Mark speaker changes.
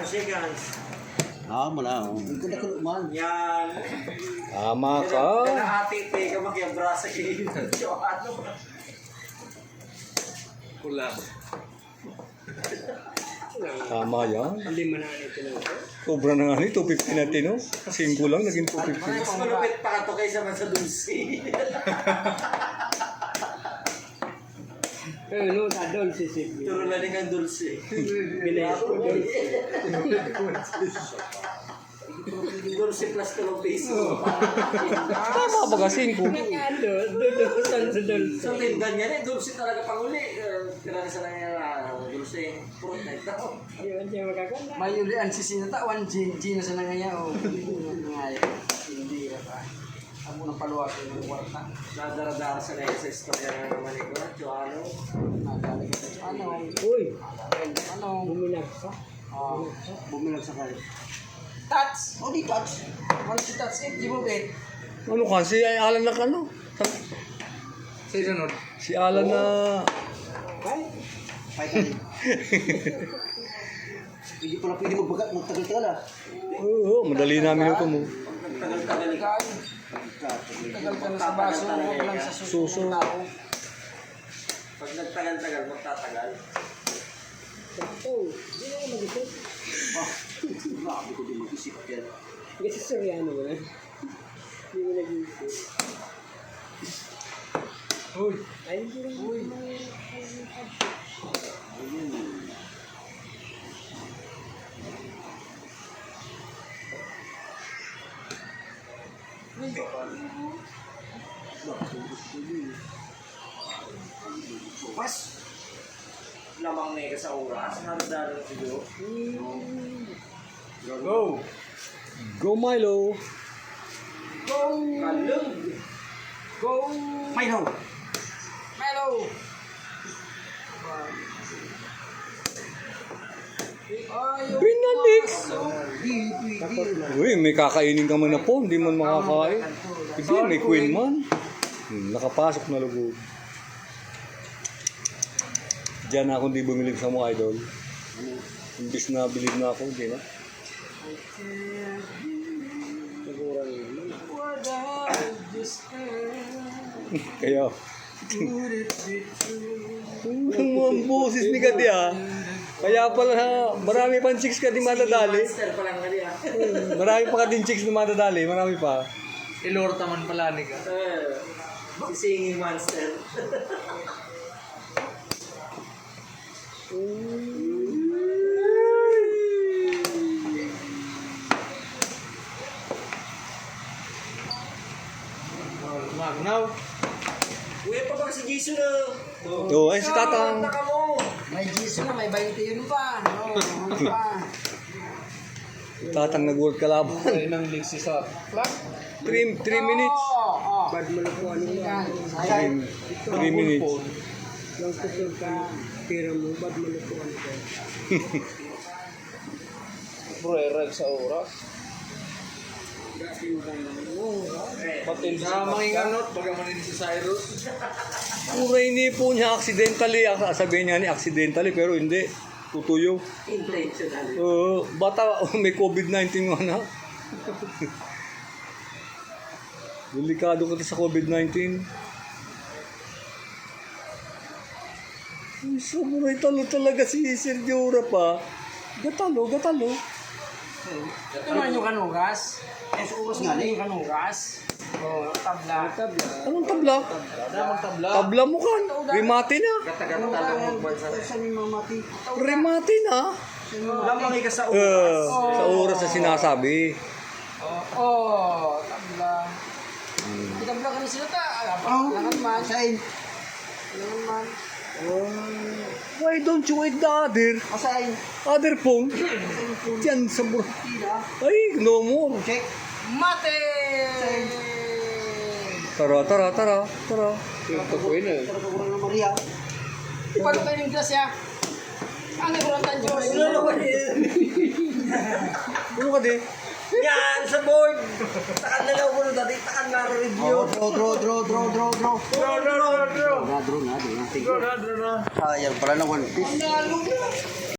Speaker 1: shake hands.
Speaker 2: Mula. Hindi ko na kuluman.
Speaker 1: Yan.
Speaker 3: Tama ka.
Speaker 1: Kanahati, ka makiabrasa kayo. Ano? Kulang.
Speaker 3: Tama yan.
Speaker 1: Hindi man na ito lang ito.
Speaker 3: Sobra na nga ni 250 natin, no? 5 lang, naging 250.
Speaker 1: Mas malupit pa ka ito kaysa man sa dulce.
Speaker 4: No, sa dulce si.
Speaker 1: Turo lang ang dulce.
Speaker 4: Bilis ko dulce.
Speaker 1: Dulce plus 2 peso.
Speaker 3: Tama ba kasi?
Speaker 4: Dudusan sa dulce.
Speaker 1: Sa tindan yan dulce talaga panguli. Kailangan sa nangyayari, dulce. Puro na ito.
Speaker 4: Ayun siya makakanda.
Speaker 2: May ulian si Sinata, 1 G na sa nangaya. Hindi pa. Amo ng paluwag ng kwarta.
Speaker 1: Nadaradara sa nangyayari sa istorya na naman ito. Ano?
Speaker 4: Uy, bumilag ka.
Speaker 2: Bumilag sa kayo. Tats! O di tats! Ano si tats? Di mo bet?
Speaker 3: Ano kasi? Ay, Alan na ka, no?
Speaker 2: Sino nun?
Speaker 3: Si Alan na...
Speaker 2: Fight tayo. Hindi pala pwede magbagat, magtagal-tagal ah.
Speaker 3: Oo, madali namin ito mo.
Speaker 1: Tagal-tagal ka.
Speaker 2: Tagal ka na sa baso, huwag lang sa suso.
Speaker 1: Pag nagtagal-tagal, magtatagal.
Speaker 4: Oh, di na mag-isip.
Speaker 2: Grabe ko din mag-isip yan.
Speaker 4: Kasi Soriano ba? Hindi mo nag-isip.
Speaker 2: Uy!
Speaker 4: Ay, hindi lang.
Speaker 2: Uy!
Speaker 1: Mas lamang na sa oras, naradalo na siguro.
Speaker 2: Go!
Speaker 3: Go, Milo!
Speaker 2: Go!
Speaker 1: Kalung!
Speaker 2: Go! Milo! Milo!
Speaker 3: Binalik! Uy, may kakainin ka man na po, hindi man makakain. Hindi, may queen man. Nakapasok na lugod. Diyan na ako hindi bumilib sa mga idol. Imbis na bilib na ako, hindi na. Kaya, ang boses ni Kati ah. Kaya pala, marami pang chicks ka di madadali.
Speaker 1: Monster pa lang kali ah.
Speaker 3: Marami pa ka din chicks na madadali, marami pa.
Speaker 2: Ilorta man pala ni ka.
Speaker 1: Si Singing Monster.
Speaker 2: Magnaw.
Speaker 1: Uy, pa ba si Jason na?
Speaker 3: Oo, ay si Tatang.
Speaker 1: Naka mo!
Speaker 2: May Jisoo na, may 20 yun pa. Ano pa?
Speaker 3: Tatang nag-world kalaban.
Speaker 2: Ay, nang liksi sa plug.
Speaker 3: 3 minutes.
Speaker 4: Bad mo lang po ano yan.
Speaker 3: 3 minutes.
Speaker 4: Lang kusog ka. Tira mo, bad mo lang po ano yan.
Speaker 2: Bro, rag sa oras. Patin sa manginganot, bagaman din si Cyrus.
Speaker 3: Pura hindi po niya accidentally. Sabihin niya ni accidentally, pero hindi. Tutuyo.
Speaker 1: Intentional.
Speaker 3: Bata, may COVID-19 nga na. Delikado ka sa COVID-19. Samurai talo talaga si Sergio pa. Gatalo.
Speaker 2: Ito man yung kanugas. Sa oras nga na yung kanugas. Tabla.
Speaker 3: Anong tabla?
Speaker 2: Damang tabla.
Speaker 3: Tabla mo kan. Remate na.
Speaker 2: Saan yung mamati?
Speaker 3: Remate na.
Speaker 1: Lamang ka sa
Speaker 3: Sa oras na sinasabi.
Speaker 2: Tabla. Tabla ka na sila ta. Langan man. Saan? Langan man.
Speaker 3: Why don't you eat the other phone? Diyan sa ay, no more.
Speaker 2: Check. Mate!
Speaker 3: Tara.
Speaker 2: Ito ko yun eh. Paano kayo ng klasya? Ang naguratan Diyos.
Speaker 3: Ano ka di?
Speaker 1: Yan, sa board! Takan na lang ko dati, takan na review.
Speaker 2: Draw. Sayang pala ng 1 piece.